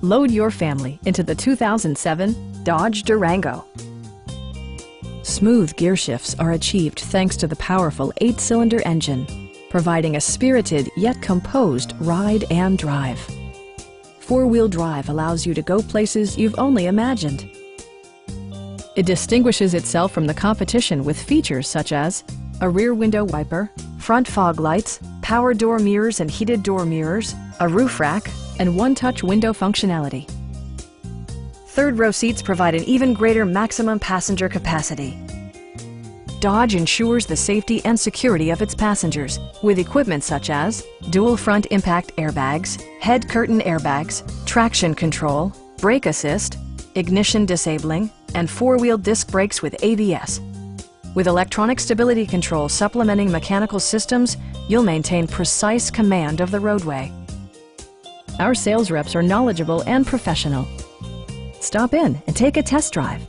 Load your family into the 2007 Dodge Durango. Smooth gear shifts are achieved thanks to the powerful 8-cylinder engine, providing a spirited yet composed ride and drive. 4-wheel drive allows you to go places you've only imagined. It distinguishes itself from the competition with features such as a rear window wiper, front fog lights, power door mirrors and heated door mirrors, a roof rack, and one-touch window functionality. Third-row seats provide an even greater maximum passenger capacity. Dodge ensures the safety and security of its passengers with equipment such as dual front impact airbags, head curtain airbags, traction control, brake assist, ignition disabling, and 4-wheel disc brakes with ABS. With electronic stability control supplementing mechanical systems, you'll maintain precise command of the roadway. Our sales reps are knowledgeable and professional. Stop in and take a test drive.